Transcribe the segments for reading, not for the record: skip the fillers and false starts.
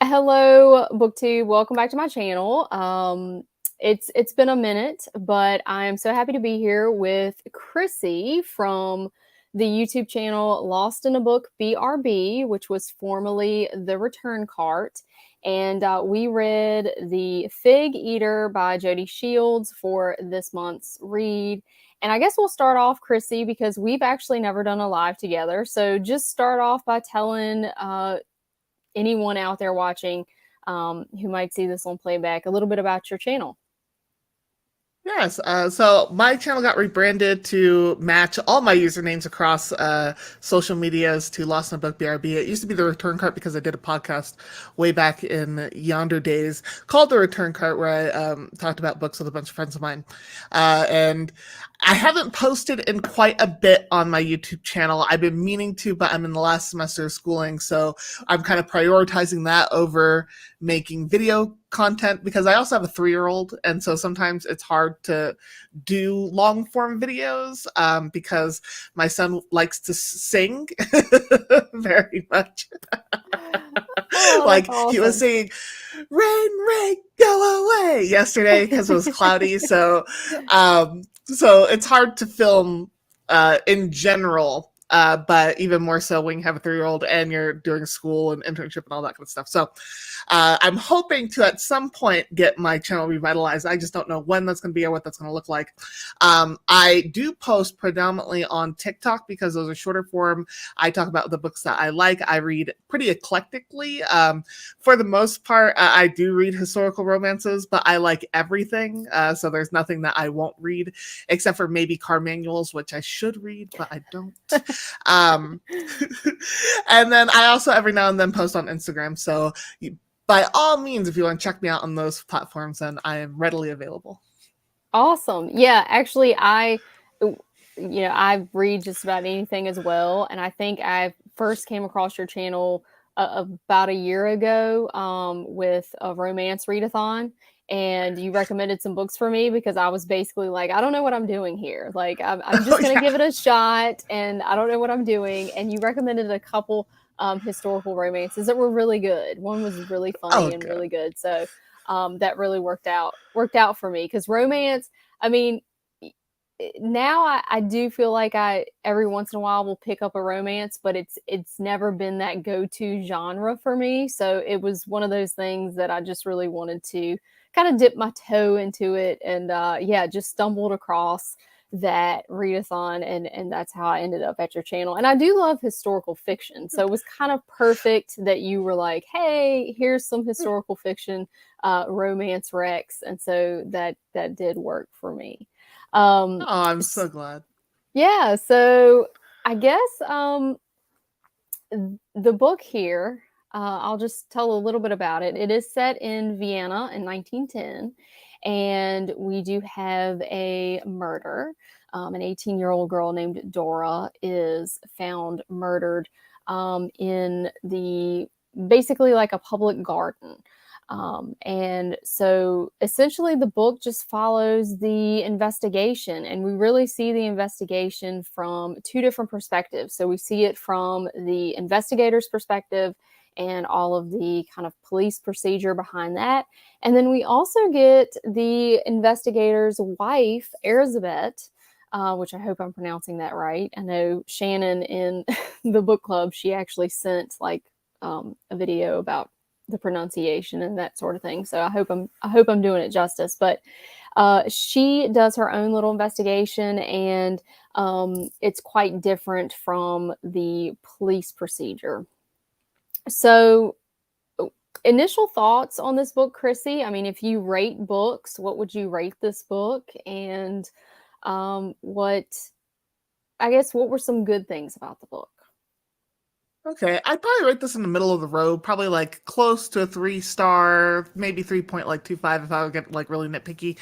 Hello, BookTube. Welcome back to my channel. It's been a minute, but I am so happy to be here with Chrissy from the YouTube channel Lost in a Book BRB, which was formerly The Return Cart. And we read The Fig Eater by Jody Shields for this month's read. And I guess we'll start off, Chrissy, because we've actually never done a live together. So just start off by telling anyone out there watching who might see this on playback a little bit about your channel. Yes, so my channel got rebranded to match all my usernames across social medias to Lost in a Book BRB. It used to be The Return Cart because I did a podcast way back in yonder days called The Return Cart, where I talked about books with a bunch of friends of mine. And I haven't posted in quite a bit on my YouTube channel. I've been meaning to, but I'm in the last semester of schooling, so I'm kind of prioritizing that over making video content because I also have a 3-year-old, and so sometimes it's hard to do long form videos because my son likes to sing very much. Oh, that's Like he was awesome. singing rain go away yesterday because it was cloudy, so it's hard to film in general, but even more so when you have a 3-year-old and you're doing school and internship and all that kind of stuff. So I'm hoping to at some point get my channel revitalized. I just don't know when that's going to be or what that's going to look like. I do post predominantly on TikTok because those are shorter form. I talk about the books that I like. I read pretty eclectically. For the most part, I do read historical romances, but I like everything. So there's nothing that I won't read except for maybe car manuals, which I should read, but I don't. um, and then I also every now and then post on Instagram. So by all means, if you want to check me out on those platforms, then I am readily available. Awesome. Yeah, actually, I read just about anything as well, and I think I first came across your channel about a year ago with a romance readathon, and you recommended some books for me because I was basically like, I don't know what I'm doing here. Like, I'm Oh just gonna give yeah. it a shot, and I don't know what I'm doing. And you recommended a couple historical romances that were really good. One was really Oh funny and god. really good. So that really worked out for me because romance. I mean, now I do feel like I every once in a while will pick up a romance, but it's never been that go-to genre for me. So it was one of those things that I just really wanted to kind of dip my toe into it, and yeah, just stumbled across that readathon, and that's how I ended up at your channel. And I do love historical fiction, so it was kind of perfect that you were like, hey, here's some historical fiction romance recs, and so that did work for me. Oh, um I'm so glad. yeah, so I guess the book here, I'll just tell a little bit about it. It is set in Vienna in 1910, and we do have a murder. An 18-year-old girl named Dora is found murdered in the basically like a public garden. And so essentially, the book just follows the investigation, and we really see the investigation from two different perspectives. So we see it from the investigator's perspective and all of the kind of police procedure behind that. And then we also get the investigator's wife, Elizabeth. Which I hope I'm pronouncing that right. I know Shannon in the book club, she actually sent like a video about the pronunciation and that sort of thing. So I hope I'm doing it justice. But she does her own little investigation, and it's quite different from the police procedure. So, initial thoughts on this book, Chrissy? I mean, if you rate books, what would you rate this book? And what I guess what were some good things about the book? Okay, I'd probably rate this in the middle of the road, probably like close to a 3 star, maybe 3.25 if I would get like really nitpicky.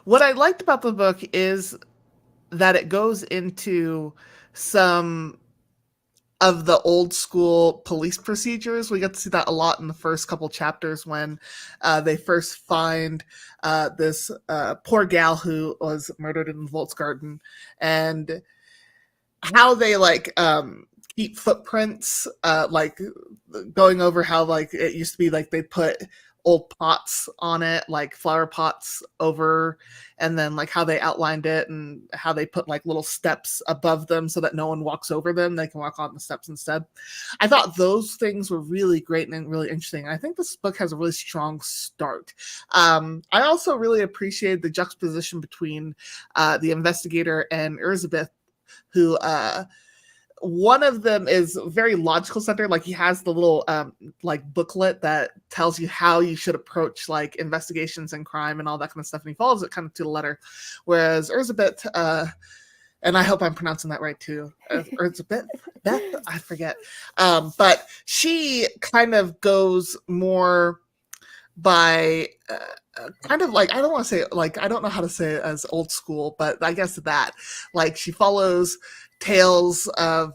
What I liked about the book is that it goes into some of the old school police procedures. We get to see that a lot in the first couple chapters when they first find this poor gal who was murdered in the Volksgarten, and how they like keep footprints, like going over how like it used to be like they put old pots on it, like flower pots over, and then like how they outlined it and how they put like little steps above them so that no one walks over them, they can walk on the steps instead. I thought those things were really great and really interesting. I think this book has a really strong start. I also really appreciated the juxtaposition between the investigator and Elizabeth, who one of them is very logical centered. Like he has the little like booklet that tells you how you should approach like investigations and crime and all that kind of stuff, and he follows it kind of to the letter. Whereas Elizabeth, and I hope I'm pronouncing that right too, Elizabeth, Beth, I forget, but she kind of goes more by kind of like, I don't want to say like, I don't know how to say it as old school, but I guess that like she follows tales of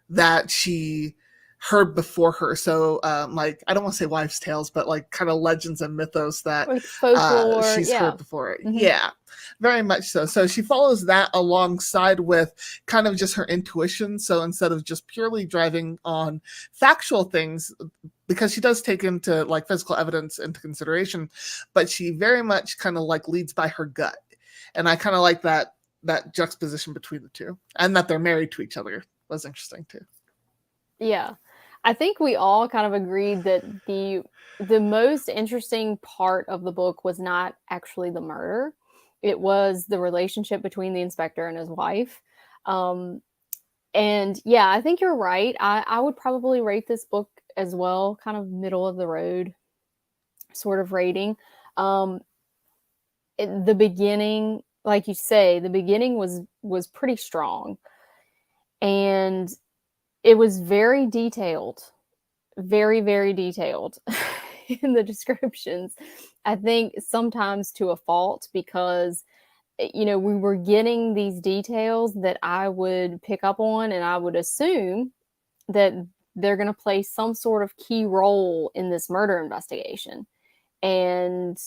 that she heard before her. So like, I don't want to say wives' tales, but like kind of legends and mythos that Like folklore, she's yeah. heard before. Mm-hmm. Yeah, very much so. So she follows that alongside with kind of just her intuition. So instead of just purely driving on factual things, because she does take into like physical evidence into consideration, but she very much kind of like leads by her gut. And I kind of like that juxtaposition between the two, and that they're married to each other was interesting too. Yeah. I think we all kind of agreed that the most interesting part of the book was not actually the murder. It was the relationship between the inspector and his wife. And yeah, I think you're right. I would probably rate this book as well, kind of middle of the road sort of rating. The beginning, like you say, the beginning was pretty strong, and it was very detailed, very, very detailed in the descriptions. I think sometimes to a fault, because we were getting these details that I would pick up on, and I would assume that they're going to play some sort of key role in this murder investigation, and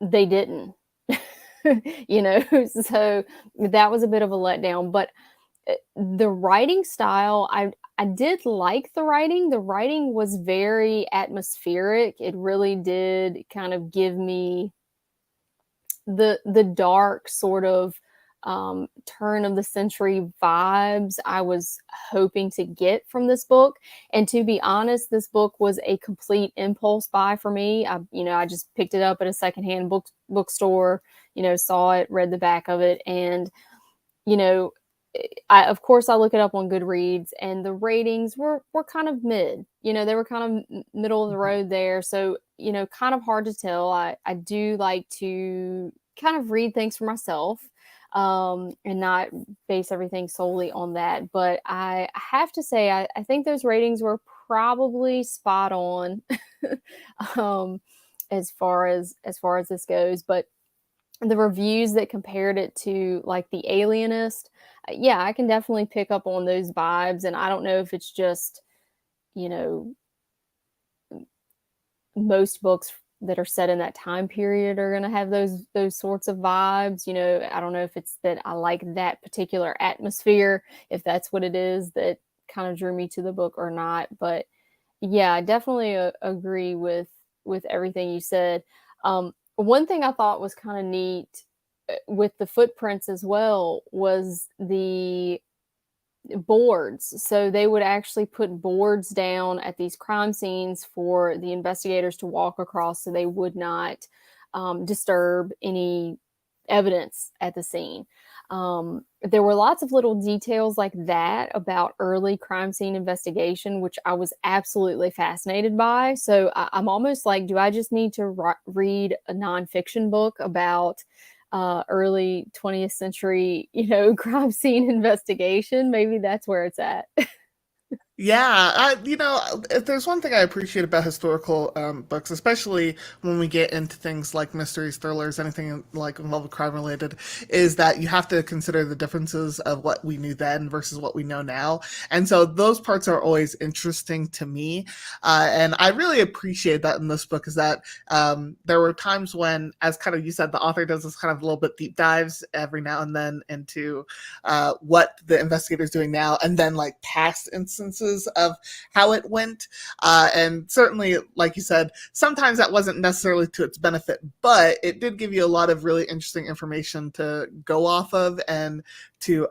they didn't. So that was a bit of a letdown. But the writing style, I did like the writing. The writing was very atmospheric. It really did kind of give me the dark sort of turn of the century vibes I was hoping to get from this book. And to be honest, this book was a complete impulse buy for me. I just picked it up at a secondhand bookstore, saw it, read the back of it, and of course I look it up on Goodreads, and the ratings were kind of mid. They were kind of middle of the road there. So, kind of hard to tell. I do like to kind of read things for myself, and not base everything solely on that. But I have to say, I think those ratings were probably spot on, as far as this goes. But the reviews that compared it to like The Alienist, yeah, I can definitely pick up on those vibes. And I don't know if it's just, most books that are set in that time period are going to have those sorts of vibes. I don't know if it's that I like that particular atmosphere, if that's what it is that kind of drew me to the book or not. But yeah, I definitely agree with everything you said. One thing I thought was kind of neat with the footprints as well was the boards. So they would actually put boards down at these crime scenes for the investigators to walk across, so they would not disturb any evidence at the scene. There were lots of little details like that about early crime scene investigation, which I was absolutely fascinated by. So I'm almost like, do I just need to read a nonfiction book about early 20th century, crime scene investigation? Maybe that's where it's at. Yeah, if there's one thing I appreciate about historical books, especially when we get into things like mysteries, thrillers, anything like involved crime related, is that you have to consider the differences of what we knew then versus what we know now. And so those parts are always interesting to me. And I really appreciate that in this book is that there were times when, as kind of you said, the author does this kind of little bit deep dives every now and then into what the investigator's doing now, and then like past instances of how it went. And certainly, like you said, sometimes that wasn't necessarily to its benefit, but it did give you a lot of really interesting information to go off of and to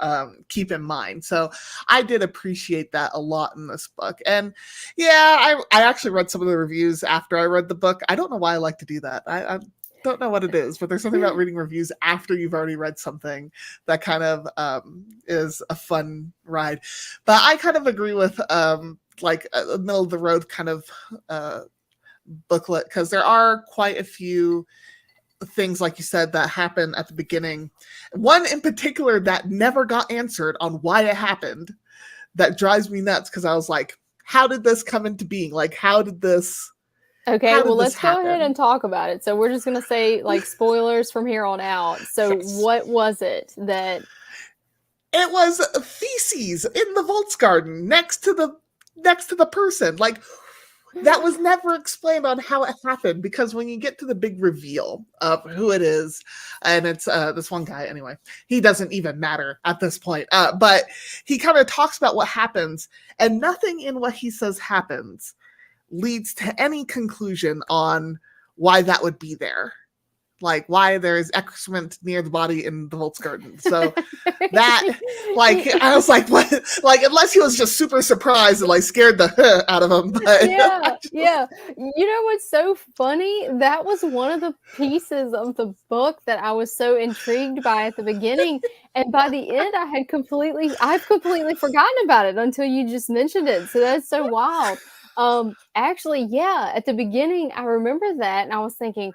keep in mind. So I did appreciate that a lot in this book. And yeah, I actually read some of the reviews after I read the book. I don't know why I like to do that. I don't know what it is, but there's something about reading reviews after you've already read something that kind of is a fun ride. But I kind of agree with like a middle of the road kind of booklet, because there are quite a few things, like you said, that happen at the beginning. One in particular that never got answered on why it happened, that drives me nuts, because I was like, how did this come into being? Like, how did this Okay, well, let's go ahead and talk about it. So we're just going to say like spoilers from here on out. So Yes. what was it that It was feces in the Volts garden next to the person. Like, that was never explained on how it happened, because when you get to the big reveal of who it is, and it's this one guy anyway, he doesn't even matter at this point, but he kind of talks about what happens, and nothing in what he says happens leads to any conclusion on why that would be there, like why there's excrement near the body in the Volts garden. So that, like, I was like, what? Like, unless he was just super surprised and like scared the out of him. But yeah, yeah. You know what's so funny? That was one of the pieces of the book that I was so intrigued by at the beginning. And by the end, I've completely forgotten about it until you just mentioned it. So that's so wild. Actually, yeah, at the beginning, I remember that, and I was thinking,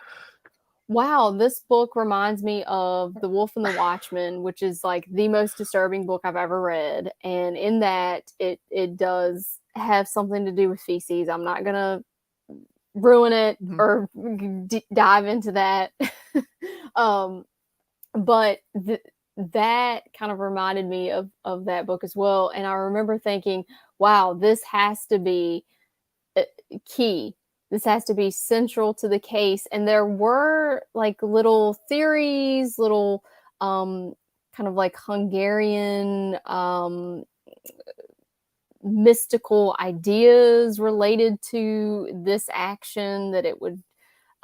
wow, this book reminds me of The Wolf and the Watchman, which is like the most disturbing book I've ever read. And in that, it does have something to do with feces. I'm not gonna ruin it or dive into that. But that kind of reminded me of that book as well. And I remember thinking, wow, this has to be key. This has to be central to the case. And there were like little theories, little kind of like Hungarian mystical ideas related to this action, that it would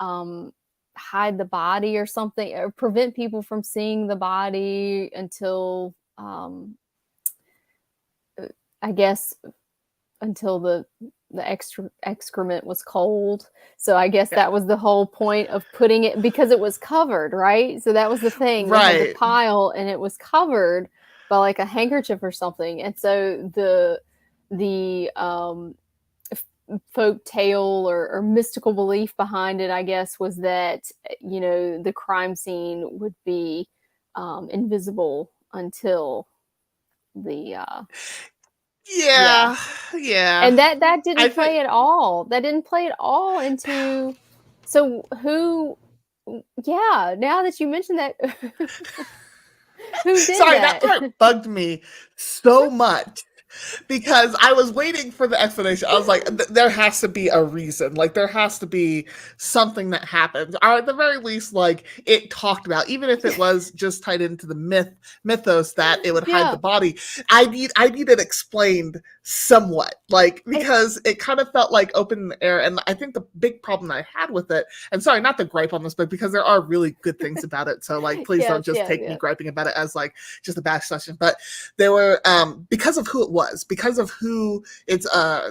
hide the body or something, or prevent people from seeing the body until I guess until the excrement was cold. So I guess that was the whole point of putting it, because it was covered, right? So that was the thing. Right. They had the pile and it was covered by like a handkerchief or something. And so the folk tale or mystical belief behind it, I guess, was that, you know, the crime scene would be invisible until the yeah. And that didn't play at all. That didn't play at all into. So who? Yeah. Now that you mentioned that, who did that part bugged me so much, because I was waiting for the explanation. I was like, there has to be a reason. Like, there has to be something that happens. Or at the very least, like, it talked about, even if it was just tied into the mythos that it would hide the body. I need it explained somewhat. Like, because it kind of felt like open in the air. And I think the big problem I had with it, and sorry, not to gripe on this book, because there are really good things about it. So, like, please don't just take me griping about it as like just a bash session. But there were, because of who it was, because of who it's I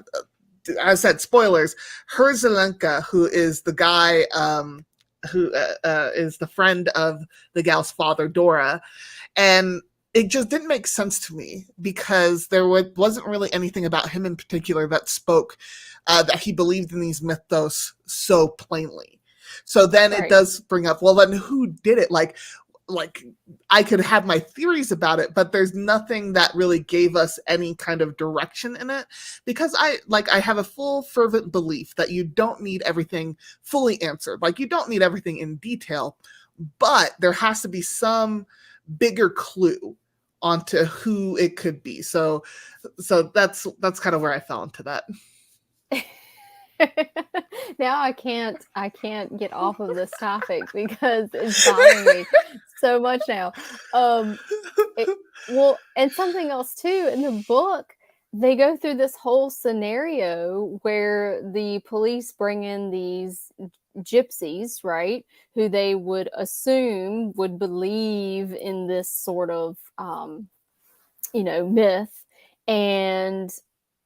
said spoilers, Herzelenka, who is the guy who is the friend of the gal's father, Dora. And it just didn't make sense to me, because there wasn't really anything about him in particular that spoke that he believed in these mythos so plainly. So then it does bring up, well, then who did it? Like, like I could have my theories about it, but there's nothing that really gave us any kind of direction in it, because I have a full fervent belief that you don't need everything fully answered. Like, you don't need everything in detail, but there has to be some bigger clue onto who it could be. So that's kind of where I fell into that. Now I can't get off of this topic because it's bothering me so much now. It, well, and something else too, in the book, they go through this whole scenario where the police bring in these gypsies, right? Who they would assume would believe in this sort of, myth. And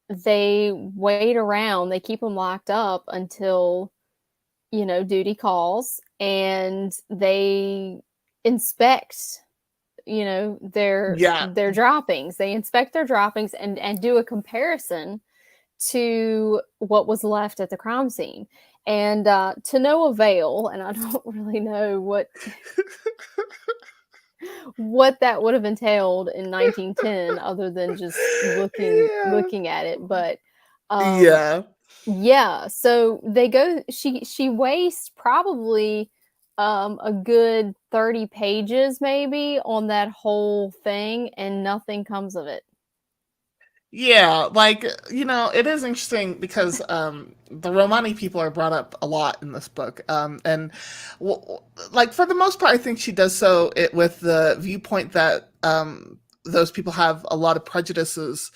they wait around, they keep them locked up until, duty calls, and they inspect, Yeah. their droppings. They inspect their droppings and do a comparison to what was left at the crime scene. And to no avail, and I don't really know what that would have entailed in 1910 other than just Yeah. looking at it. But um Yeah. yeah, so she wastes probably a good 30 pages maybe on that whole thing, and nothing comes of it. Yeah, it is interesting because the Romani people are brought up a lot in this book. And for the most part, I think she does so with the viewpoint that those people have a lot of prejudices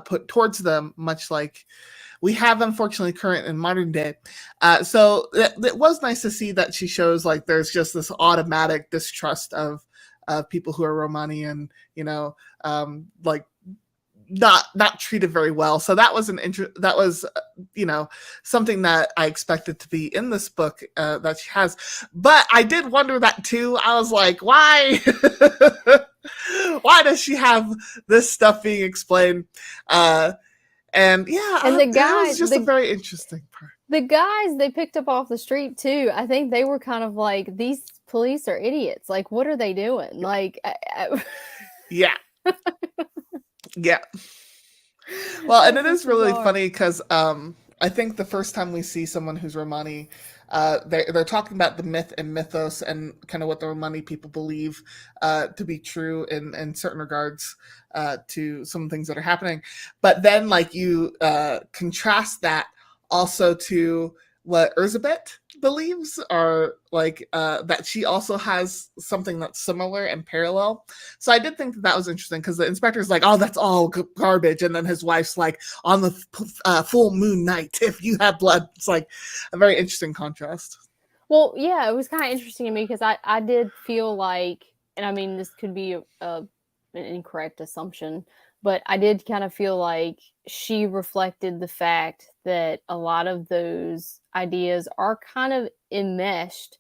put towards them, much like we have, unfortunately, current in modern day. So it was nice to see that she shows like there's just this automatic distrust of people who are Romani, and like not treated very well. So that was that was something that I expected to be in this book that she has. But I did wonder that too. I was like, why why does she have this stuff being explained? And yeah, And the it was guys, just a very interesting part. the guys they picked up off the street too, I think they were kind of like, these police are idiots. Like, what are they doing? Like, Yeah. Yeah. Well, and it was is really bizarre. funny because I think the first time we see someone who's Romani, they're talking about the myth and mythos and kind of what the Romani people believe to be true in certain regards to some things that are happening. But then, like, you contrast that also to what Elizabeth believes, or like that she also has something that's similar and parallel. So I did think that was interesting because the inspector's like, "Oh, that's all garbage," and then his wife's like, "On the full moon night, if you have blood." It's like a very interesting contrast. Well, yeah, it was kind of interesting to me because I did feel like, and I mean, this could be an incorrect assumption, but I did kind of feel like she reflected the fact that a lot of those ideas are kind of enmeshed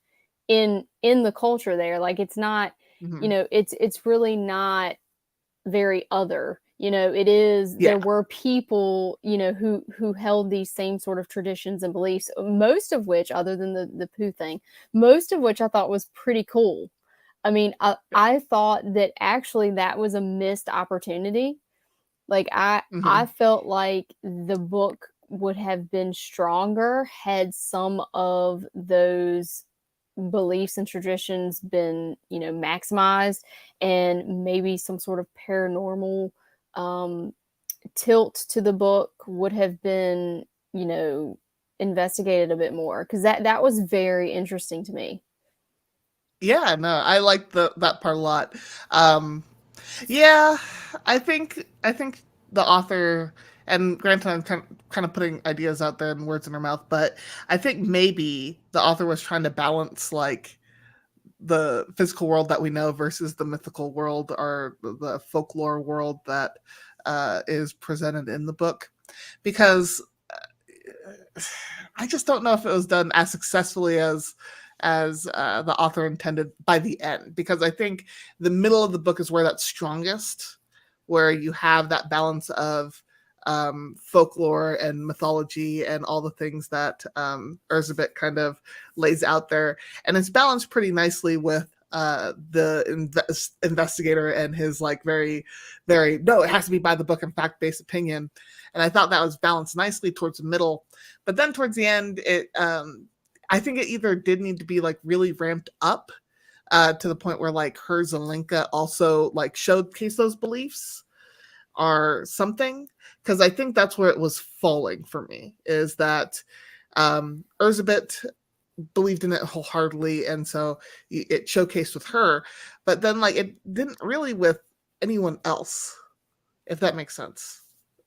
in the culture there. Like, it's not, Mm-hmm. it's really not very other. It is, Yeah. there were people, who held these same sort of traditions and beliefs, most of which, other than the poo thing, most of which I thought was pretty cool. I mean, I thought that actually that was a missed opportunity. Like, I Mm-hmm. felt like the book would have been stronger had some of those beliefs and traditions been, maximized, and maybe some sort of paranormal um, tilt to the book would have been, investigated a bit more, because that was very interesting to me. Yeah, no, I like that part a lot. Um, Yeah, I think the author, and granted, I'm kind of putting ideas out there and words in her mouth, but I think maybe the author was trying to balance like the physical world that we know versus the mythical world, or the folklore world that is presented in the book, because I just don't know if it was done as successfully as the author intended by the end, because I think the middle of the book is where that's strongest, where you have that balance of folklore and mythology and all the things that Elizabeth kind of lays out there, and it's balanced pretty nicely with the investigator and his like very, very, no, it has to be by the book and fact based opinion. And I thought that was balanced nicely towards the middle. But then towards the end, I think it either did need to be like really ramped up to the point where like her Zelenka also like showcase those beliefs or something. Because I think that's where it was falling for me, is that Erzsébet believed in it wholeheartedly, and so it showcased with her, but then like it didn't really with anyone else, if that makes sense.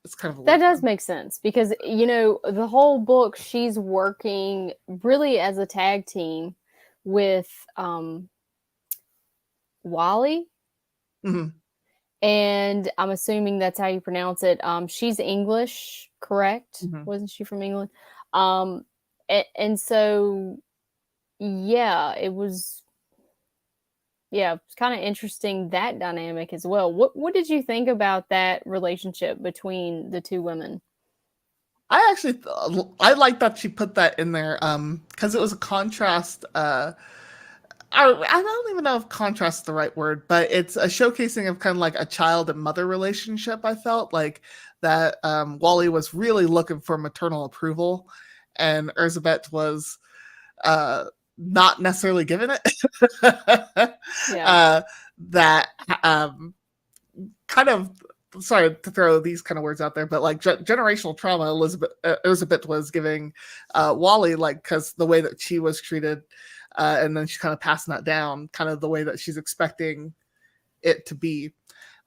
It's kind of a That weird does one. make sense because, the whole book, she's working really as a tag team with Wally. Mhm. And I'm assuming that's how you pronounce it. She's English, correct? Mhm. Wasn't she from England? Um, and so, yeah, it's kind of interesting, that dynamic as well. What did you think about that relationship between the two women? I actually I like that she put that in there because it was a contrast. I don't even know if contrast is the right word, but it's a showcasing of kind of like a child and mother relationship. I felt like that Wally was really looking for maternal approval, and Erzsébet was uh, not necessarily given it. Yeah. uh, that kind of, sorry to throw these kind of words out there, but like generational trauma, Elizabeth was giving Wally, like, because the way that she was treated, and then she's kind of passing that down, kind of the way that she's expecting it to be.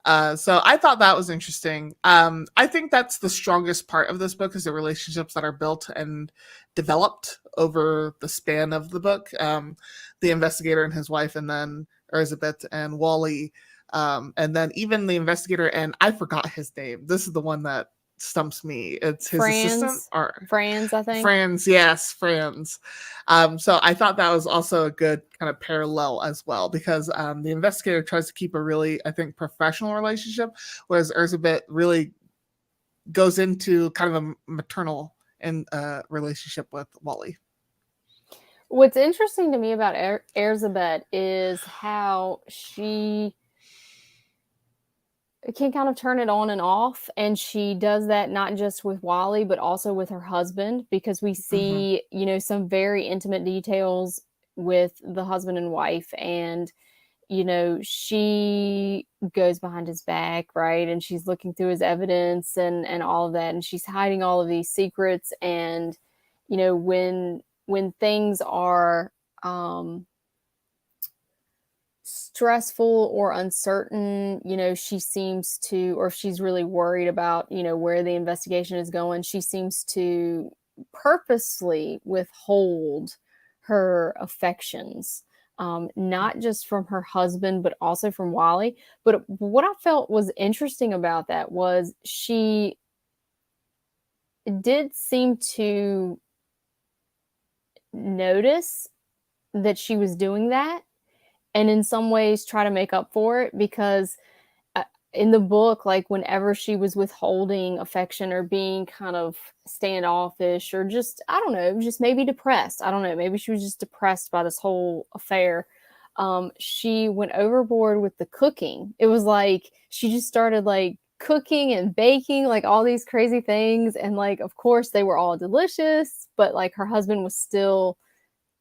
So I thought that was interesting. I think that's the strongest part of this book, is the relationships that are built and developed over the span of the book. The investigator and his wife, and then Elizabeth and Wally, and then even the investigator, and I forgot his name. This is the one that stumps me. It's his assistant, or Franz, I think. Franz. Yes, Franz. So I thought that was also a good kind of parallel as well, because the investigator tries to keep a really, I think, professional relationship, whereas Erzsébet really goes into kind of a maternal and relationship with Wally. What's interesting to me about Erzsébet is how she can kind of turn it on and off, and she does that not just with Wally but also with her husband, because we Mm-hmm. see, some very intimate details with the husband and wife, and she goes behind his back, right, and she's looking through his evidence and all of that, and she's hiding all of these secrets, and when things are stressful or uncertain, she seems to, or if she's really worried about, where the investigation is going, she seems to purposely withhold her affections, not just from her husband, but also from Wally. But what I felt was interesting about that was she did seem to notice that she was doing that, and in some ways try to make up for it, because uh, in the book, like whenever she was withholding affection or being kind of standoffish, or just, I don't know, just maybe depressed, I don't know, maybe she was just depressed by this whole affair, she went overboard with the cooking. It was like she just started like cooking and baking like all these crazy things, and like of course they were all delicious, but like her husband was still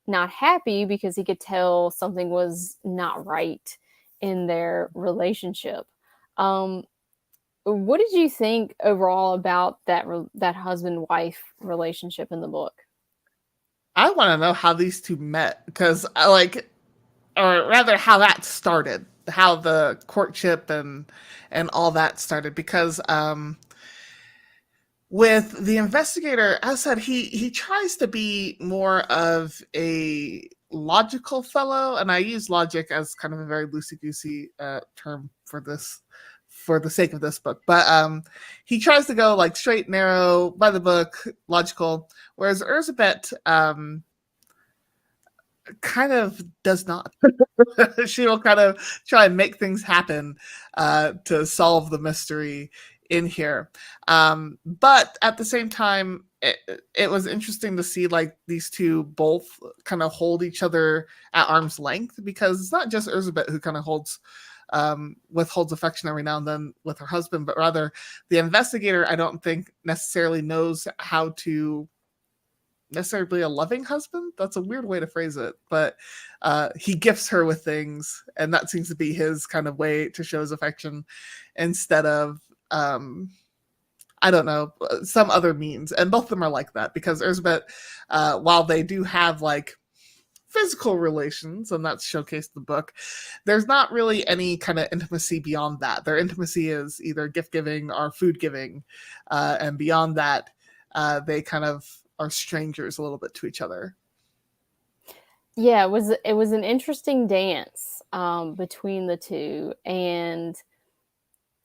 not happy because he could tell something was not right in their relationship. Um, what did you think overall about that husband wife relationship in the book? I want to know how these two met, because I like, or rather, how that started, how the courtship and all that started, because with the investigator, as I said, he tries to be more of a logical fellow, and I use logic as kind of a very loosey goosey term for this, for the sake of this book. But he tries to go like straight, narrow, by the book, logical, whereas Erzsébet kind of does not. She will kind of try and make things happen to solve the mystery in here. But at the same time, it was interesting to see like these two both kind of hold each other at arm's length, because it's not just Elizabeth who kind of withholds affection every now and then with her husband, but rather the investigator, I don't think necessarily knows how to necessarily be a loving husband. That's a weird way to phrase it, but he gifts her with things, and that seems to be his kind of way to show his affection instead of I don't know, some other means. And both of them are like that, because Elizabeth, while they do have like physical relations, and that's showcased in the book, there's not really any kind of intimacy beyond that. Their intimacy is either gift giving or food giving, and beyond that, they kind of are strangers a little bit to each other. Yeah, it was an interesting dance between the two, and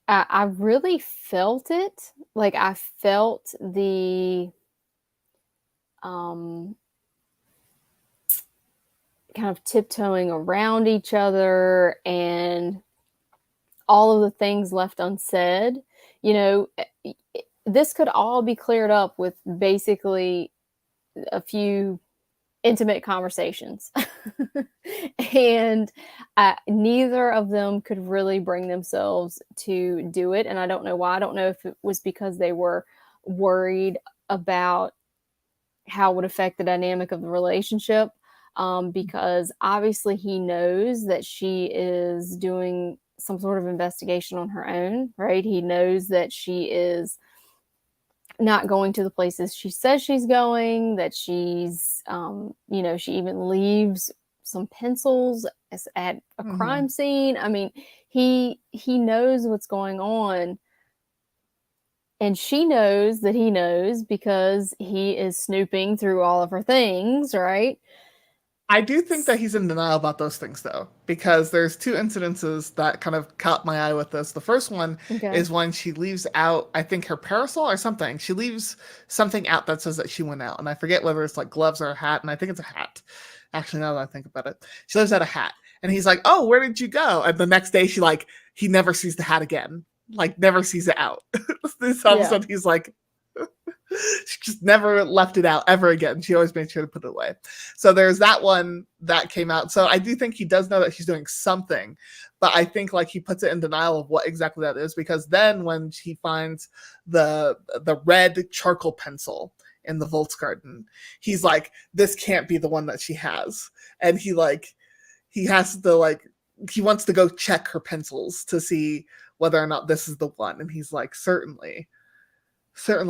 I really felt it. Like I felt the um, kind of tiptoeing around each other and all of the things left unsaid. You know, this could all be cleared up with basically a few intimate conversations. And neither of them could really bring themselves to do it. And I don't know why. I don't know if it was because they were worried about how it would affect the dynamic of the relationship. Because obviously he knows that she is doing some sort of investigation on her own, right? He knows that she is not going to the places she says she's going, that she's, she even leaves some pencils at a crime scene. I mean, he knows what's going on, and she knows that he knows because he is snooping through all of her things, right? I do think that he's in denial about those things, though, because there's two incidences that kind of caught my eye with this. The first one Okay. is when she leaves out, I think, her parasol or something. She leaves something out that says that she went out, and I forget whether it's like gloves or a hat, and I think it's a hat. Actually, now that I think about it, she leaves out a hat, and he's like, "Oh, where did you go?" And the next day, he never sees the hat again, like never sees it out. This all of a Yeah. sudden, he's like, she just never left it out ever again. She always made sure to put it away. So there's that one that came out. So I do think he does know that she's doing something, but I think like he puts it in denial of what exactly that is, because then when he finds the red charcoal pencil in the Volksgarten, he's like, this can't be the one that she has. And he has to he wants to go check her pencils to see whether or not this is the one. And he's like, certainly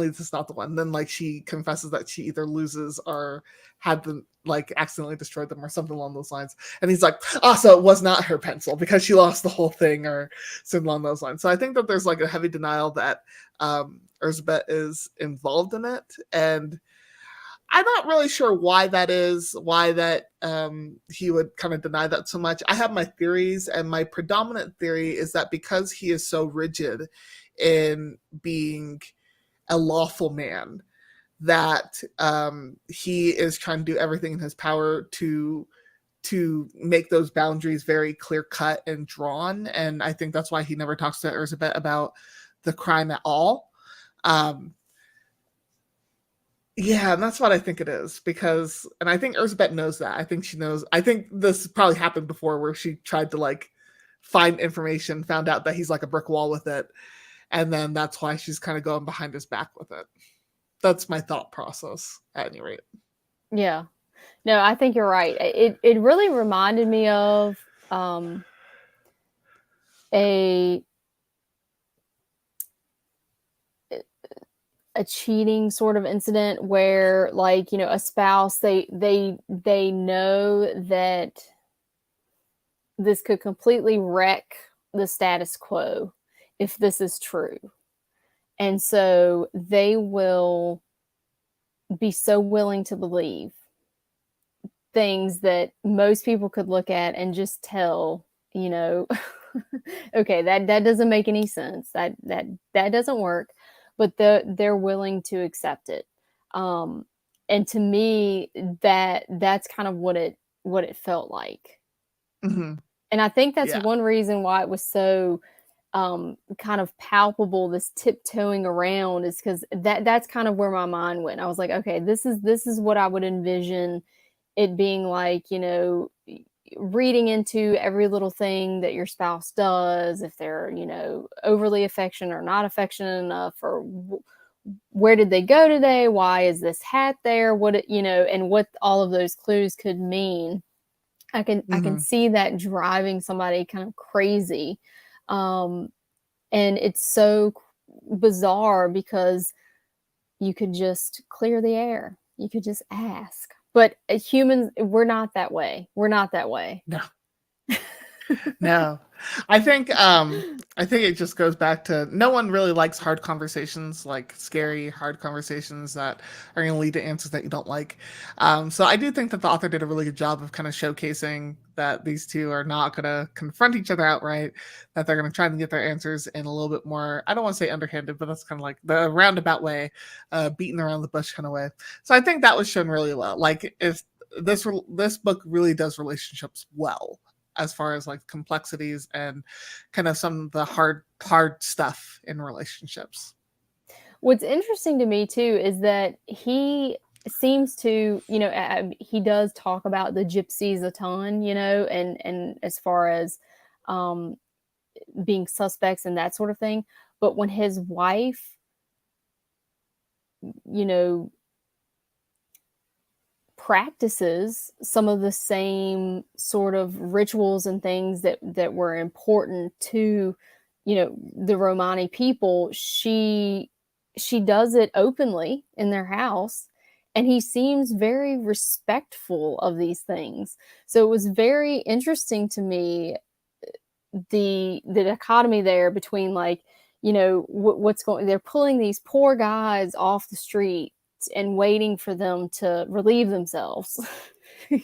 this is not the one. Then like she confesses that she either loses or had them like accidentally destroyed them or something along those lines. And he's like, so it was not her pencil because she lost the whole thing or something along those lines. So I think that there's like a heavy denial that Elizabeth is involved in it. And I'm not really sure why that is, why that he would kind of deny that so much. I have my theories, and my predominant theory is that because he is so rigid in being a lawful man, that he is trying to do everything in his power to make those boundaries very clear cut and drawn. And I think that's why he never talks to Elizabeth about the crime at all. Yeah, and that's what I think it is, because, and I think Elizabeth knows that. I think she knows. I think this probably happened before where she tried to like find information, found out that he's like a brick wall with it, and then that's why she's kind of going behind his back with it. That's my thought process, at any rate. Yeah. No, I think you're right. It really reminded me of a cheating sort of incident where, like, a spouse, they know that this could completely wreck the status quo if this is true. And so they will be so willing to believe things that most people could look at and just tell, okay, that doesn't make any sense. That doesn't work, but they're willing to accept it. And to me, that's kind of what it felt like. Mm-hmm. And I think that's Yeah. one reason why it was so kind of palpable, this tiptoeing around, is because that's kind of where my mind went. I was like, okay, this is what I would envision it being like, reading into every little thing that your spouse does, if they're, overly affectionate or not affectionate enough, or where did they go today? Why is this hat there? And what all of those clues could mean. I can see that driving somebody kind of crazy. And it's so bizarre because you could just clear the air. You could just ask. But humans, we're not that way. We're not that way. No. No. I think it just goes back to no one really likes hard conversations, like scary hard conversations that are going to lead to answers that you don't like. So I do think that the author did a really good job of kind of showcasing that these two are not going to confront each other outright, that they're going to try and get their answers in a little bit more, I don't want to say underhanded, but that's kind of like the roundabout way, beating around the bush kind of way. So I think that was shown really well. Like, if this book really does relationships well, as far as like complexities and kind of some of the hard stuff in relationships. What's interesting to me too is that he seems to, he does talk about the gypsies a ton, and as far as being suspects and that sort of thing. But when his wife, practices some of the same sort of rituals and things that were important to, the Romani people, she does it openly in their house, and he seems very respectful of these things. So it was very interesting to me, the dichotomy there between, like, what's going, they're pulling these poor guys off the street and waiting for them to relieve themselves,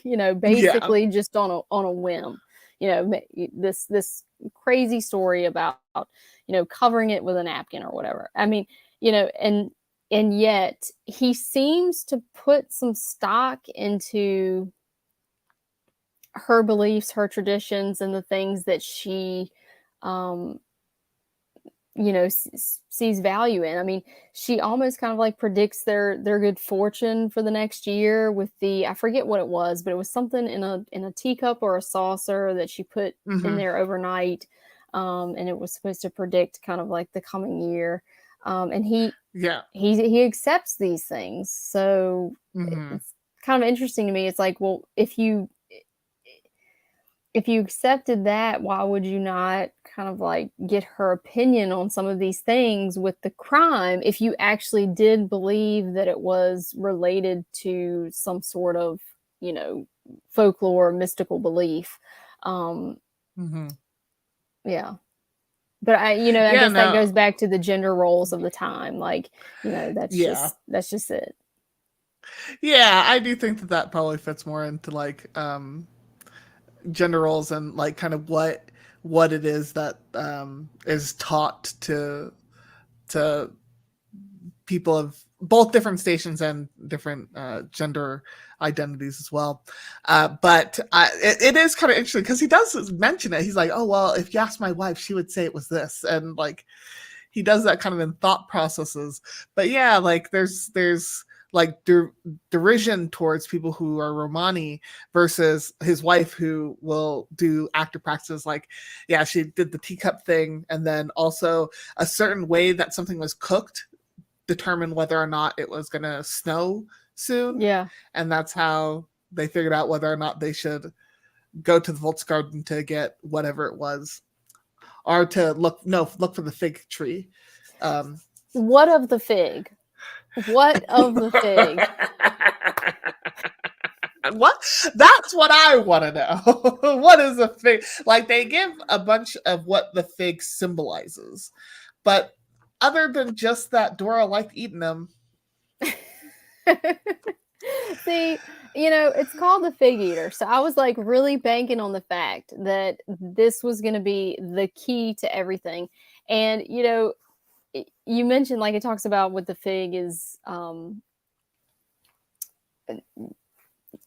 Yeah. basically just on a whim. This crazy story about, covering it with a napkin or whatever. I mean, and yet he seems to put some stock into her beliefs, her traditions, and the things that she, um, sees value in. I mean, she almost kind of like predicts their good fortune for the next year with I forget what it was, but it was something in a teacup or a saucer that she put in there overnight, and it was supposed to predict kind of like the coming year. And he accepts these things, so it's kind of interesting to me. It's like, well, if you accepted that, why would you not kind of like get her opinion on some of these things with the crime, if you actually did believe that it was related to some sort of, folklore, mystical belief? Yeah. But I guess that goes back to the gender roles of the time. Like, that's just it. Yeah, I do think that probably fits more into like gender roles and like kind of what it is that is taught to people of both different stations and different gender identities as well. But it is kind of interesting because he does mention it. He's like, oh, well, if you ask my wife, she would say it was this. And like, he does that kind of in thought processes. But yeah, like there's like derision towards people who are Romani versus his wife, who will do active practices. Like, yeah, she did the teacup thing, and then also a certain way that something was cooked determined whether or not it was going to snow soon. Yeah. And that's how they figured out whether or not they should go to the Volksgarten to get whatever it was, or to look for the fig tree. What of the fig? What of the fig? What? That's what I want to know. What is a fig? Like, they give a bunch of what the fig symbolizes, but other than just that Dora liked eating them. See, it's called the Fig Eater. So I was like really banking on the fact that this was going to be the key to everything. And, you mentioned, like, it talks about what the fig is,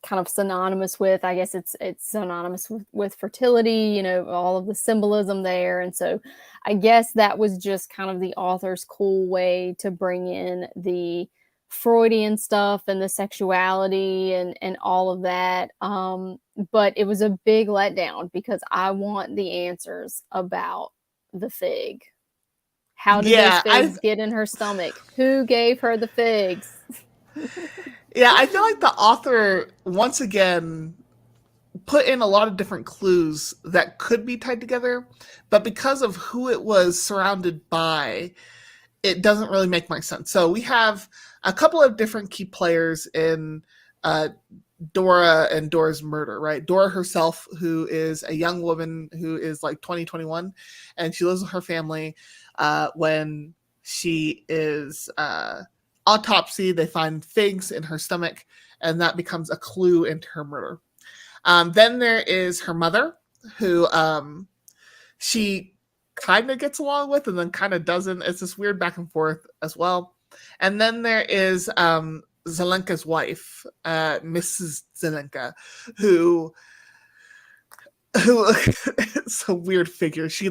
kind of synonymous with, I guess it's synonymous with fertility, you know, all of the symbolism there. And so I guess that was just kind of the author's cool way to bring in the Freudian stuff and the sexuality and all of that. But it was a big letdown because I want the answers about the fig. How did those Yeah, figs get in her stomach? Who gave her the figs? I feel like the author once again put in a lot of different clues that could be tied together, but because of who it was surrounded by, it doesn't really make much sense. So we have a couple of different key players in Dora and Dora's murder, right? Dora herself, who is a young woman who is like 21, and she lives with her family. When she is autopsy, they find figs in her stomach, and that becomes a clue into her murder. Then there is her mother, who she kind of gets along with and then kind of doesn't. It's this weird back and forth as well. And then there is Zelenka's wife, Mrs. Zelenka, who is a weird figure. She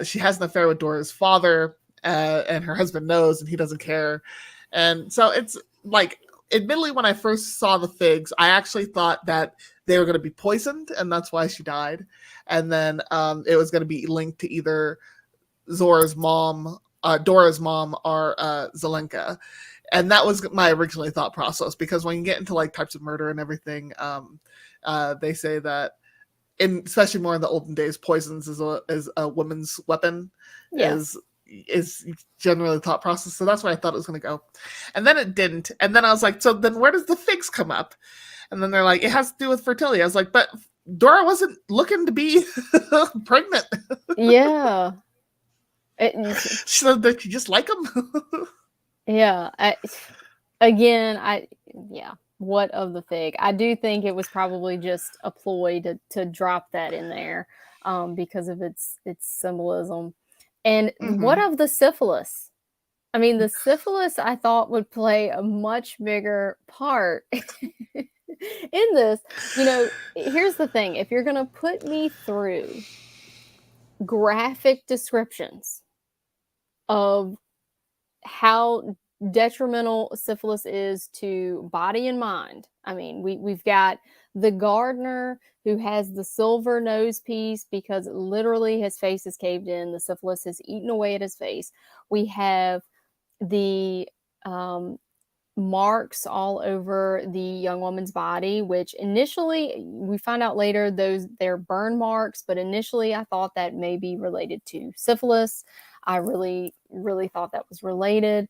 she has an affair with Dora's father, and her husband knows, and he doesn't care. And so it's like, admittedly, when I first saw the figs, I actually thought that they were going to be poisoned, and that's why she died. And then it was going to be linked to either Dora's mom, or Zelenka. And that was my originally thought process, because when you get into like types of murder and everything, they say that, especially more in the olden days, poisons is a woman's weapon. Yeah. Is generally the thought process. So that's where I thought it was going to go. And then it didn't. And then I was like, so then where does the figs come up? And then they're like, it has to do with fertility. I was like, but Dora wasn't looking to be pregnant. Yeah. She said that you just like them. Yeah. What of the fig? I do think it was probably just a ploy to drop that in there, because of its symbolism. And what of the syphilis? I mean, the syphilis I thought would play a much bigger part in this. You know, here's the thing. If you're going to put me through graphic descriptions of how detrimental syphilis is to body and mind. I mean, we've got the gardener who has the silver nose piece because literally his face is caved in. The syphilis has eaten away at his face. We have the marks all over the young woman's body, which initially we find out later they're burn marks, but initially I thought that may be related to syphilis. I really, really thought that was related.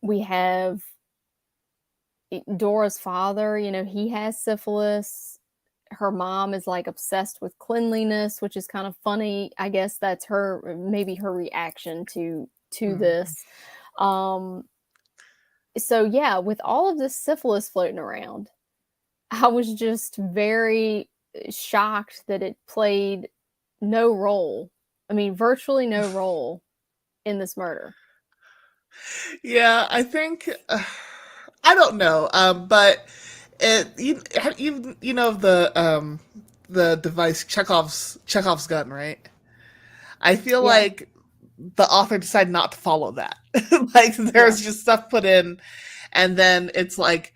We have Dora's father, you know, he has syphilis. Her mom is like obsessed with cleanliness, which is kind of funny. I guess that's maybe her reaction to this. So yeah, with all of this syphilis floating around, I was just very shocked that it played no role. I mean, virtually no role in this murder. Yeah, I think I don't know, but you know the device Chekhov's gun, right? I feel Yeah. like the author decided not to follow that. Like there's just stuff put in, and then it's like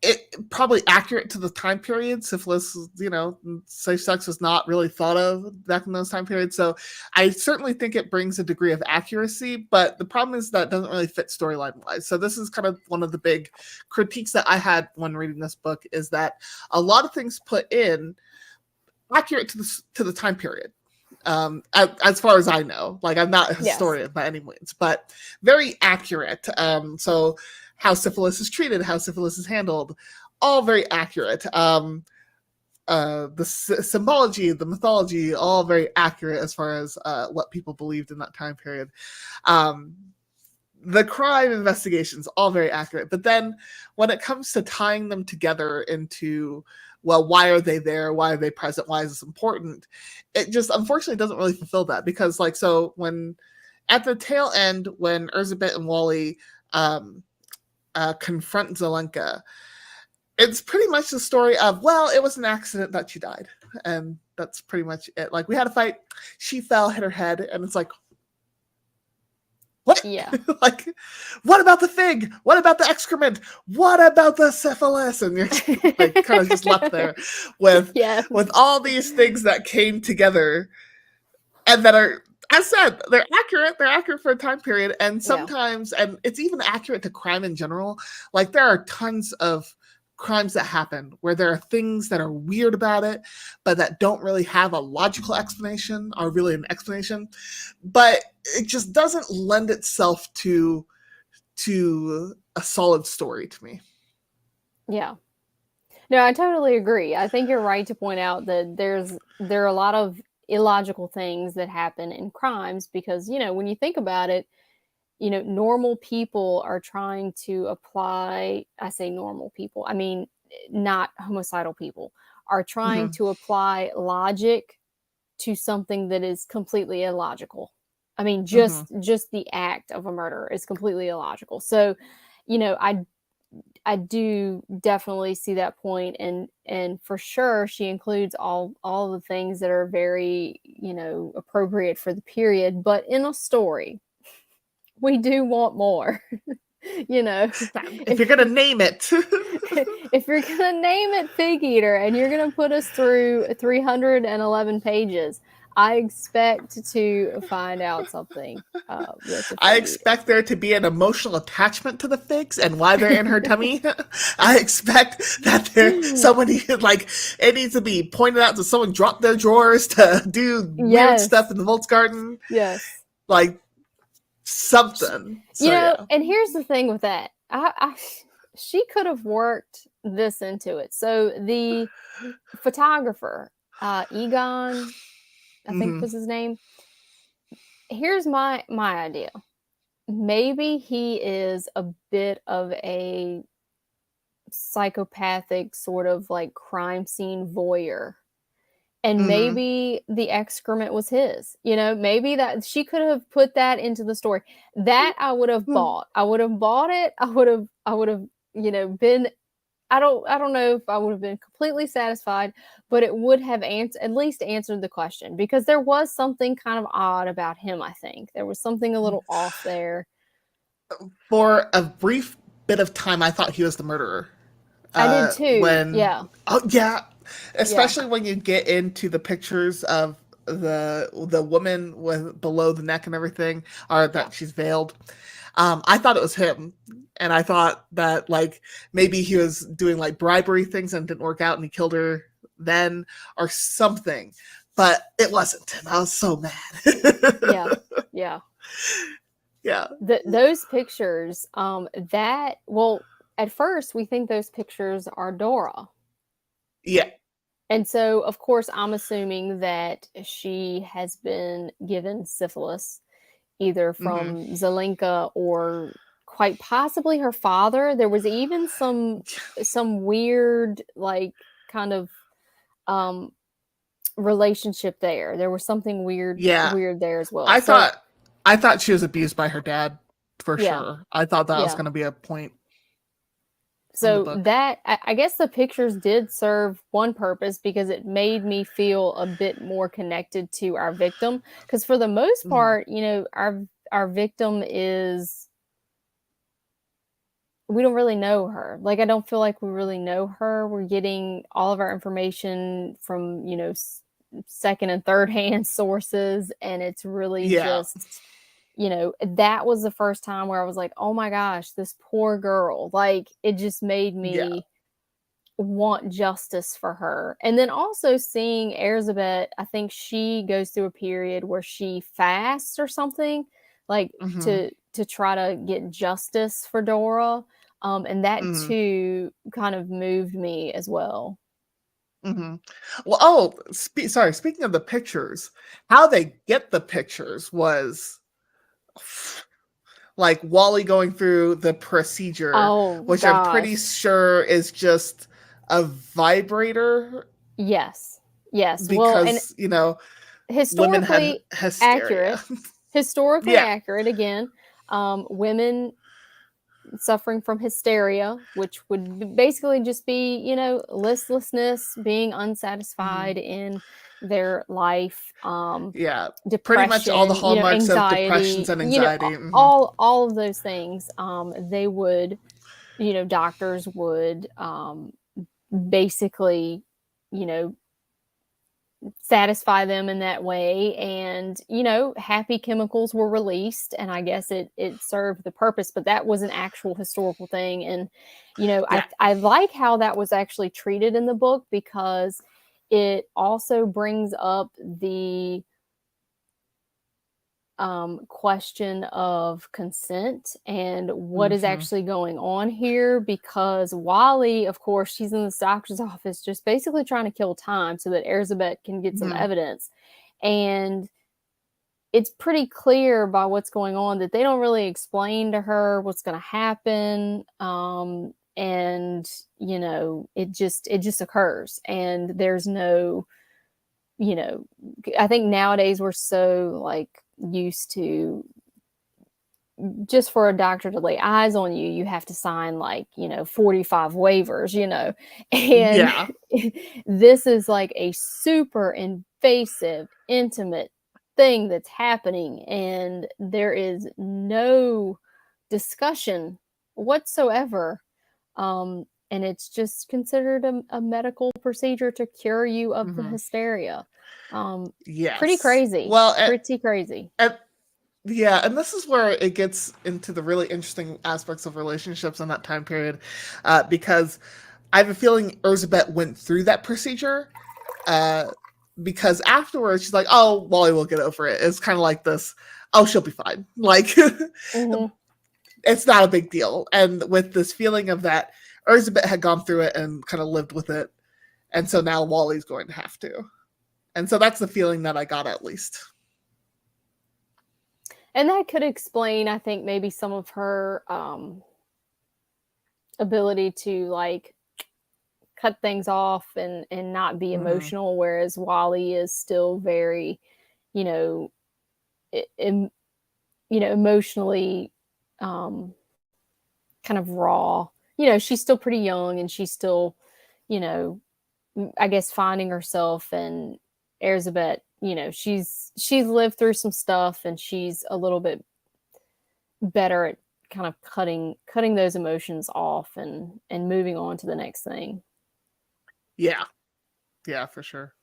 it probably accurate to the time period. Syphilis, you know, safe sex was not really thought of back in those time periods. So I certainly think it brings a degree of accuracy, but the problem is that it doesn't really fit storyline wise. So this is kind of one of the big critiques that I had when reading this book, is that a lot of things put in accurate to the time period. As far as I know, like I'm not a historian by any means, but very accurate. So how syphilis is treated, how syphilis is handled, all very accurate. The symbology, the mythology, all very accurate as far as what people believed in that time period. The crime investigations, all very accurate. But then when it comes to tying them together into, well, why are they there? Why are they present? Why is this important? It just unfortunately doesn't really fulfill that, because like, so when at the tail end, when Erzsébet and Wally confront Zelenka, it's pretty much the story of, well, it was an accident that she died. And that's pretty much it. Like, we had a fight. She fell, hit her head. And it's like, what? Yeah. Like, what about the fig? What about the excrement? What about the syphilis? And you're like kind of just left there with Yes. with all these things that came together and that are, as said, they're accurate. They're accurate for a time period. And sometimes, and it's even accurate to crime in general. Like, there are tons of crimes that happen where there are things that are weird about it, but that don't really have a logical explanation or really an explanation. But it just doesn't lend itself to a solid story to me. Yeah. No, I totally agree. I think you're right to point out that there are a lot of illogical things that happen in crimes because, when you think about it, normal people are trying to apply, I say normal people, I mean, not homicidal people, are trying to apply logic to something that is completely illogical. I mean, just the act of a murder is completely illogical. So, I do definitely see that point, and for sure she includes all the things that are very, appropriate for the period, but in a story we do want more. If you're gonna name it. If you're gonna name it Fig Eater and you're gonna put us through 311 pages, I expect to find out something with the I Fig expect there to be an emotional attachment to the figs and why they're in her tummy. I expect that somebody, like, it needs to be pointed out that someone dropped their drawers to do weird stuff in the Volksgarten. Yes. Like, something. So, and here's the thing with that. She could have worked this into it. So the photographer, Egon, I think was his name. Here's my idea. Maybe he is a bit of a psychopathic sort of like crime scene voyeur. And maybe the excrement was his, maybe that she could have put that into the story that I would have bought. I would have bought it. I would have, been, I don't know if I would have been completely satisfied, but it would have at least answered the question, because there was something kind of odd about him. I think there was something a little off there. For a brief bit of time, I thought he was the murderer. I did too. Yeah. Oh yeah. Especially when you get into the pictures of the woman with below the neck and everything, or that she's veiled. I thought it was him, and I thought that, like, maybe he was doing like bribery things and didn't work out, and he killed her then or something. But it wasn't, and I was so mad. Yeah. Those pictures, at first we think those pictures are Dora. Yeah. And so, of course, I'm assuming that she has been given syphilis, either from Zelenka or quite possibly her father. There was even some weird, like, kind of relationship there. There was something weird there as well. I thought she was abused by her dad for sure. I thought that was going to be a point. So that, I guess the pictures did serve one purpose, because it made me feel a bit more connected to our victim. Because for the most part, our victim is, we don't really know her. Like, I don't feel like we really know her. We're getting all of our information from, second and third hand sources. And it's really just, that was the first time where I was like, oh my gosh, this poor girl. Like, it just made me want justice for her. And then also seeing Elizabeth, I think she goes through a period where she fasts or something, like to try to get justice for Dora. And that too kind of moved me as well. Well, speaking of the pictures, how they get the pictures was like Wally going through the procedure, which I'm pretty sure is just a vibrator. Yes. Because, historically accurate. Historically Yeah. accurate again. Women suffering from hysteria, which would basically just be, listlessness, being unsatisfied in their life, Yeah. Pretty much all the depression, hallmarks of depressions anxiety, and anxiety. Mm-hmm. all of those things. They would, doctors would basically, you know, satisfy them in that way, and happy chemicals were released, and I guess it served the purpose, but that was an actual historical thing. And Yeah. I like how that was actually treated in the book, because it also brings up the question of consent and what is Mm-hmm. actually going on here, because Wally, of course, she's in the doctor's office just basically trying to kill time so that Elizabeth can get some Mm-hmm. evidence. And it's pretty clear by what's going on that they don't really explain to her what's going to happen. And it just occurs, and there's no, I think nowadays we're so like used to, just for a doctor to lay eyes on you, you have to sign like, 45 waivers, and Yeah. this is like a super invasive, intimate thing that's happening, and there is no discussion whatsoever. And it's just considered a medical procedure to cure you of the Mm-hmm. hysteria. Um, Pretty Yes. crazy. Well, Pretty crazy. yeah, and this is where it gets into the really interesting aspects of relationships in that time period, because I have a feeling Elizabeth went through that procedure, uh, because afterwards she's like, "Oh, Wally will get over it." It's kind of like this, "Oh, she'll be fine." Like, Hmm. it's not a big deal. And with this feeling of that, Elizabeth had gone through it and kind of lived with it, and so now Wally's going to have to. And so that's the feeling that I got, at least. And that could explain, I think, maybe some of her ability to like cut things off and not be Mm-hmm. emotional, whereas Wally is still very, you know, em, emotionally um, kind of raw. She's still pretty young, and she's still, you know, I guess finding herself. And Elizabeth, she's lived through some stuff, and she's a little bit better at kind of cutting those emotions off and moving on to the next thing. Yeah, yeah, for sure.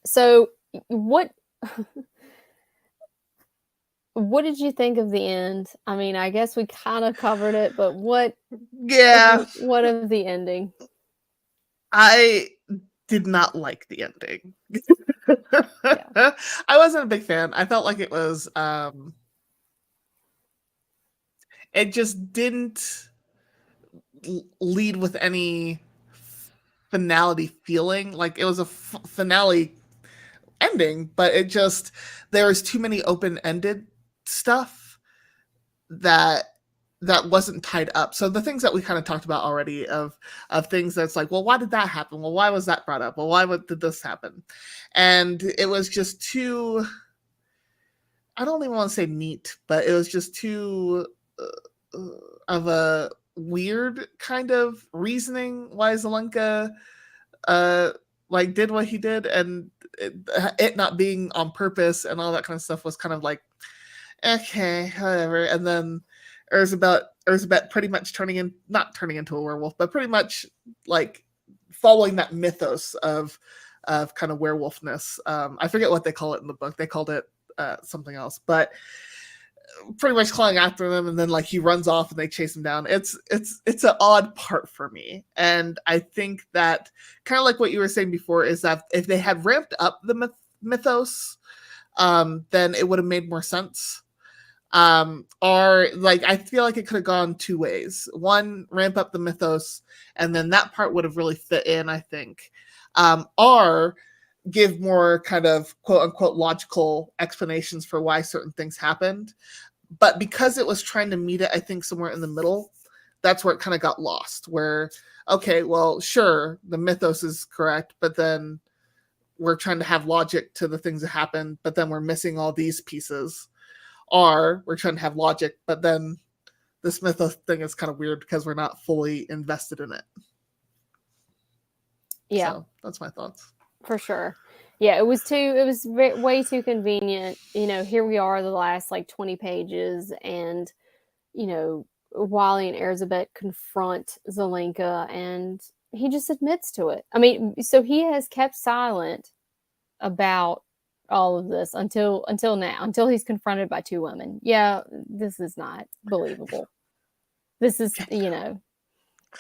So what what did you think of the end? I mean, I guess we kind of covered it, but what Yeah, what of the ending? I did not like the ending. Yeah. I wasn't a big fan. I felt like it just didn't lead with any finality feeling. Like it was a finale ending, but it just, there was too many open-ended stuff that wasn't tied up. So the things that we kind of talked about already, of things that's like, well, why did that happen? Well, why was that brought up? Well, did this happen? And it was just too, I don't even want to say neat, but it was just too of a weird kind of reasoning why Zelenka uh like did what he did, and it not being on purpose and all that kind of stuff was kind of like, okay, whatever. And then Elizabeth pretty much not turning into a werewolf, but pretty much like following that mythos of kind of werewolfness. I forget what they call it in the book. They called it something else, but pretty much clawing after them, and then like he runs off and they chase him down. It's an odd part for me, and I think that kind of like what you were saying before is that if they had ramped up the mythos, then it would have made more sense. Or like I feel like it could have gone two ways. One, ramp up the mythos, and then that part would have really fit in, I think. Or give more kind of quote unquote logical explanations for why certain things happened. But because it was trying to meet it, I think somewhere in the middle, that's where it kind of got lost. Where, okay, well, sure, the mythos is correct, but then we're trying to have logic to the things that happened, but then we're missing all these pieces. Or we're trying to have logic, but then this mythos thing is kind of weird because we're not fully invested in it. Yeah. So that's my thoughts. For sure. Yeah, it was way too convenient. Here we are, the last like 20 pages, and Wally and Elizabeth confront Zelenka, and he just admits to it. I mean, so he has kept silent about all of this until now, until he's confronted by two women. Yeah, this is not believable. This is,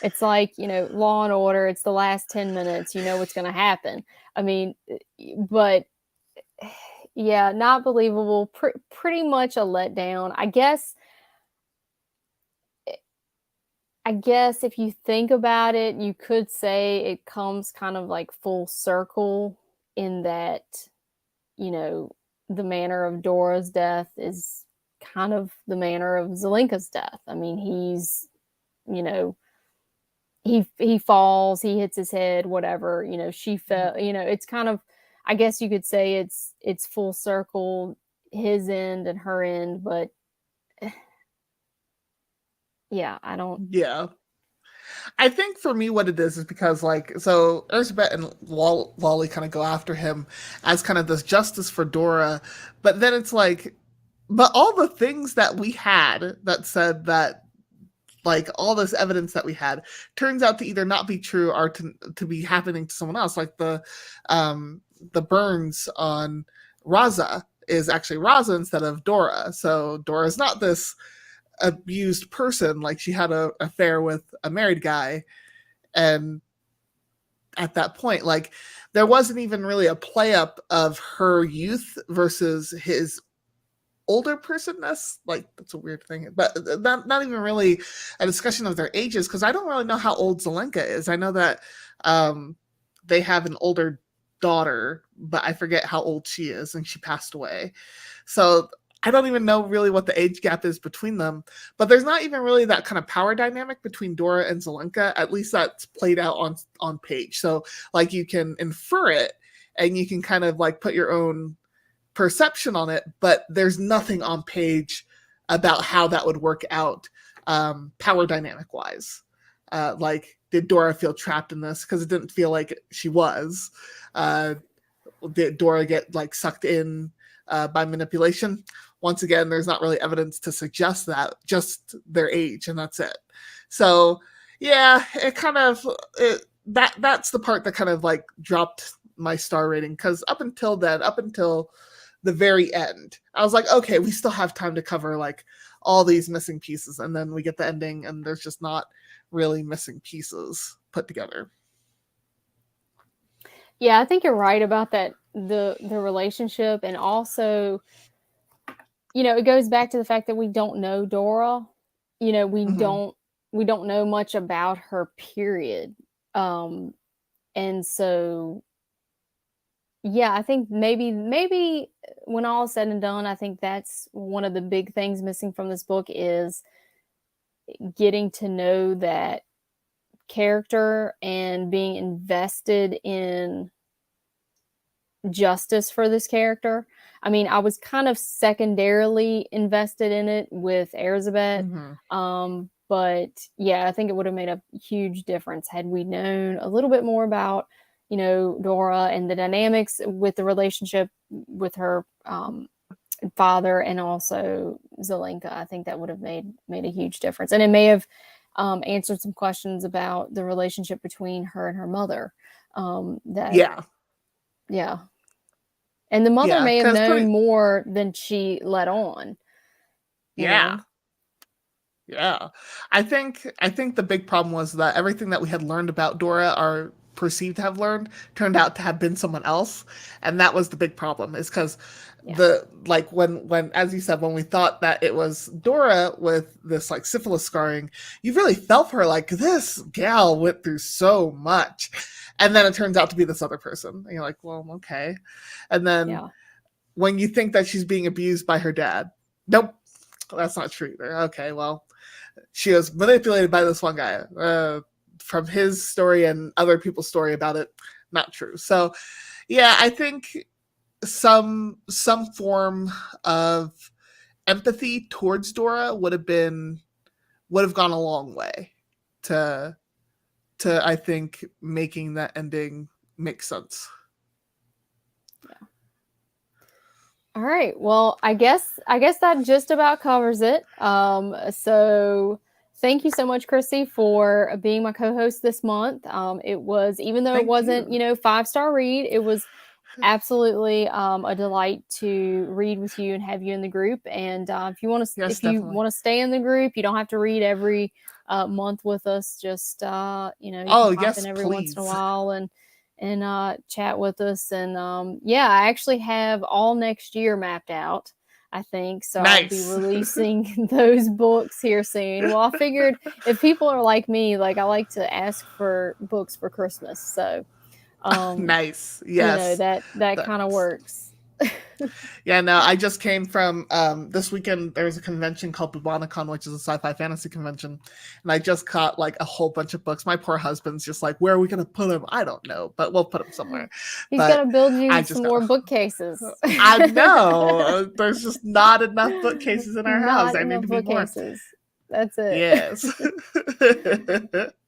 it's like, Law and Order, it's the last 10 minutes, you know what's going to happen. I mean, but yeah, not believable. Pretty much a letdown. I guess if you think about it, you could say it comes kind of like full circle in that, the manner of Dora's death is kind of the manner of Zelenka's death. I mean, he's, he falls, he hits his head, whatever, she fell, it's kind of, I guess you could say it's full circle, his end and her end, but yeah, I don't. Yeah. I think for me, what it is because, like, so Elizabeth and Wally kind of go after him as kind of this justice for Dora, but then it's like, but all the things that we had that said that, like, all this evidence that we had turns out to either not be true or to be happening to someone else. Like the burns on Raza is actually Raza instead of Dora. So Dora's not this abused person. Like, she had an affair with a married guy, and at that point, like, there wasn't even really a play up of her youth versus his older personness. Like, that's a weird thing, but not even really a discussion of their ages, because I don't really know how old Zelenka is. I know that they have an older daughter, but I forget how old she is, and she passed away. So I don't even know really what the age gap is between them, but there's not even really that kind of power dynamic between Dora and Zelenka. At least that's played out on page. So, like, you can infer it, and you can kind of like put your own perception on it, but there's nothing on page about how that would work out power dynamic wise. Like, did Dora feel trapped in this? Because it didn't feel like she was. Did Dora get like sucked in by manipulation? Once again, there's not really evidence to suggest that, just their age, and that's it. So yeah, it kind of that's the part that kind of like dropped my star rating, because up until the very end, I was like, okay, we still have time to cover like all these missing pieces, and then we get the ending and there's just not really missing pieces put together. Yeah, I think you're right about that, the relationship, and also, it goes back to the fact that we don't know Dora. We Mm-hmm. don't know much about her, period. And so yeah, I think maybe when all is said and done, I think that's one of the big things missing from this book, is getting to know that character and being invested in justice for this character. I mean, I was kind of secondarily invested in it with Elizabeth. Mm-hmm. But yeah, I think it would have made a huge difference had we known a little bit more about, Dora and the dynamics with the relationship with her father, and also Zelenka. I think that would have made a huge difference, and it may have answered some questions about the relationship between her and her mother. That Yeah. Yeah, and the mother Yeah. may have Because known more than she let on. You yeah. know. Yeah. I think the big problem was that everything that we had learned about Dora, or perceived to have learned, turned out to have been someone else. And that was the big problem, is because Yeah. when as you said, when we thought that it was Dora with this like syphilis scarring, you really felt for her, like, this gal went through so much. And then it turns out to be this other person. And you're like, well, okay. And then Yeah. when you think that she's being abused by her dad, nope, that's not true either. Okay, well, she was manipulated by this one guy. From his story and other people's story about it, not true. So yeah, I think some form of empathy towards Dora would have been would have gone a long way to I think making that ending make sense. All right. Well, I guess that just about covers it. So thank you so much, Chrissy, for being my co-host this month. It was, even though it Thank wasn't, you. 5-star read, it was absolutely a delight to read with you and have you in the group. And Yes, if you definitely. want to stay in the group, you don't have to read every month with us. Just you can Oh, pop in yes, every once in a please. while and chat with us. And yeah, I actually have all next year mapped out, I think. So I'll be Nice. releasing those books here soon. Well, I figured if people are like me, like I like to ask for books for Christmas. So Nice. Yes. that kind of That's works. Yeah, no, I just came from this weekend. There's a convention called Bubonicon, which is a sci-fi fantasy convention, and I just caught like a whole bunch of books. My poor husband's just like, "Where are we gonna put them? I don't know, but we'll put them somewhere." He's got But to build you I just some got. more bookcases. I know there's just not enough bookcases in our house. Not There need enough to be more. bookcases. That's it. Yes.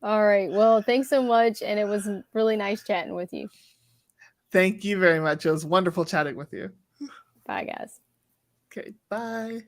All right. Well, thanks so much. And it was really nice chatting with you. Thank you very much. It was wonderful chatting with you. Bye, guys. Okay, bye.